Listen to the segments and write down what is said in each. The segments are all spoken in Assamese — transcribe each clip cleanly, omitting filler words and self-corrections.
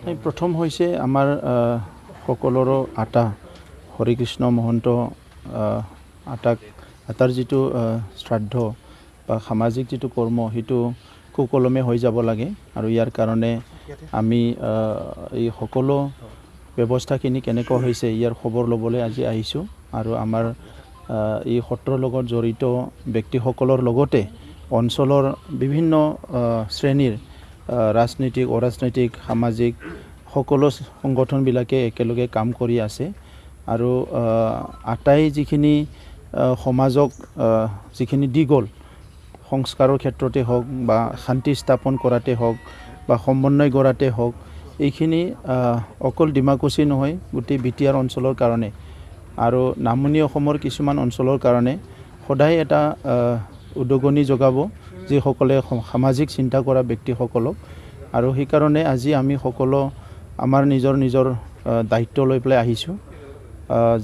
প্ৰথম হৈছে আমাৰ সকলোৰো আটা হৰিকৃষ্ণ মহন্ত আটাৰ যিটো শ্ৰাদ্ধ বা সামাজিক যিটো কৰ্ম সেইটো সুকলমে হৈ যাব লাগে আৰু ইয়াৰ কাৰণে আমি এই সকলো ব্যৱস্থাখিনি কেনেকুৱা হৈছে ইয়াৰ খবৰ ল'বলৈ আজি আহিছোঁ আৰু আমাৰ এই সত্ৰৰ লগত জড়িত ব্যক্তিসকলৰ লগতে অঞ্চলৰ বিভিন্ন শ্ৰেণীৰ ৰাজনৈতিক অৰাজনৈতিক সামাজিক সকলো সংগঠনবিলাকে একেলগে কাম কৰি আছে আৰু আটাই যিখিনি সমাজক যিখিনি দি গ'ল সংস্কাৰৰ ক্ষেত্ৰতে হওক বা শান্তি স্থাপন কৰাতে হওক বা সমন্বয় কৰাতে হওক এইখিনি অকল ডিমাকুছী নহয় গোটেই বিটিআৰ অঞ্চলৰ কাৰণে আৰু নামনি অসমৰ কিছুমান অঞ্চলৰ কাৰণে সদায় এটা উদগনি যোগাব যিসকলে সামাজিক চিন্তা কৰা ব্যক্তিসকলক আৰু সেইকাৰণে আজি আমি সকলো আমাৰ নিজৰ দায়িত্ব লৈ পেলাই আহিছোঁ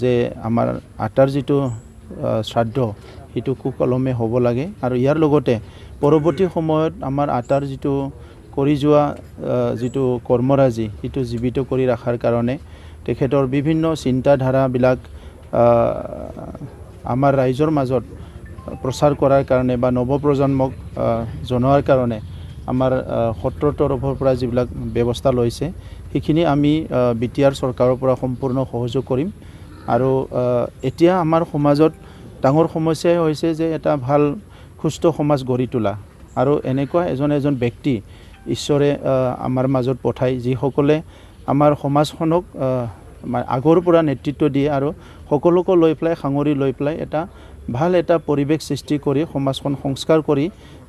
যে আমাৰ আটাৰ যিটো শ্ৰাদ্ধ সেইটো সুকলমে হ'ব লাগে আৰু ইয়াৰ লগতে পৰৱৰ্তী সময়ত আমাৰ আটাৰ যিটো কৰি যোৱা যিটো কৰ্মৰাজি সেইটো জীৱিত কৰি ৰখাৰ কাৰণে তেখেতৰ বিভিন্ন চিন্তাধাৰাবিলাক আমাৰ ৰাইজৰ মাজত প্ৰচাৰ কৰাৰ কাৰণে বা নৱপ্ৰজন্মক জনোৱাৰ কাৰণে আমাৰ সত্ৰৰ তৰফৰ পৰা যিবিলাক ব্যৱস্থা লৈছে সেইখিনি আমি বিটিআৰ চৰকাৰৰ পৰা সম্পূৰ্ণ সহযোগ কৰিম আৰু এতিয়া আমাৰ সমাজত ডাঙৰ সমস্যাই হৈছে যে এটা ভাল সুস্থ সমাজ গঢ়ি তোলা আৰু এনেকুৱা এজন ব্যক্তি ঈশ্বৰে আমাৰ মাজত পঠাই যিসকলে আমাৰ সমাজখনক আগৰ পৰা নেতৃত্ব দিয়ে আৰু সকলোকে লৈ পেলাই সাঙুৰি লৈ পেলাই এটা ভাল এটা পৰিৱেশ সৃষ্টি কৰি সমাজখন সংস্কাৰ কৰি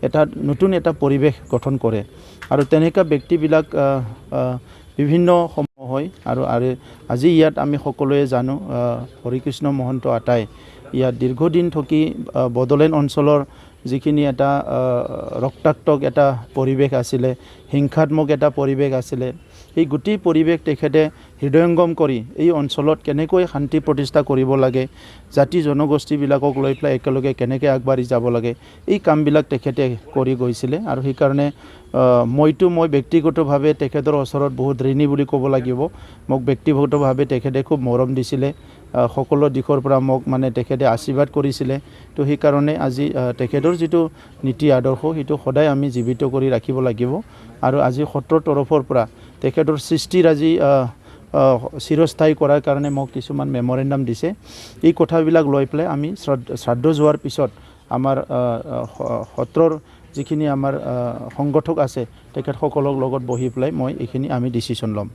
এটা নতুন এটা পৰিৱেশ গঠন কৰে আৰু তেনেকুৱা ব্যক্তিবিলাক বিভিন্ন সময় হয় আৰু আজি ইয়াত আমি সকলোৱে জানো হৰিকৃষ্ণ মহন্ত আটাই ইয়াত দীৰ্ঘদিন থাকি বড়োলেণ্ড অঞ্চলৰ যিখিনি এটা ৰক্তাক্তক এটা পৰিৱেশ আছিলে হিংসাত্মক এটা পৰিৱেশ আছিলে এই গোটেই পৰিৱেশ তেখেতে হৃদয়ংগম কৰি এই অঞ্চলত কেনেকৈ শান্তি প্ৰতিষ্ঠা কৰিব লাগে জাতি জনগোষ্ঠীবিলাকক লৈ পেলাই একেলগে কেনেকৈ আগবাঢ়ি যাব লাগে এই কামবিলাক তেখেতে কৰি গৈছিলে আৰু সেইকাৰণে মই ব্যক্তিগতভাৱে তেখেতৰ ওচৰত বহুত ঋণী বুলি ক'ব লাগিব মোক ব্যক্তিগতভাৱে তেখেতে খুব মৰম দিছিলে সকলো দিশৰ পৰা মোক মানে তেখেতে আশীৰ্বাদ কৰিছিলে তো সেইকাৰণে আজি তেখেতৰ যিটো নীতি আদৰ্শ সেইটো সদায় আমি জীৱিত কৰি ৰাখিব লাগিব আৰু আজি সত্ৰৰ তৰফৰ পৰা তেখেতৰ সৃষ্টিৰ আজি চিৰস্থায়ী কৰাৰ কাৰণে মোক কিছুমান মেমৰেণ্ডাম দিছে এই কথাবিলাক লৈ পেলাই আমি শ্ৰাদ্ধ যোৱাৰ পিছত আমাৰ সত্ৰৰ যিখিনি আমাৰ সংগঠক আছে তেখেতসকলৰ লগত বহি পেলাই মই এইখিনি আমি ডিচিশ্যন ল'ম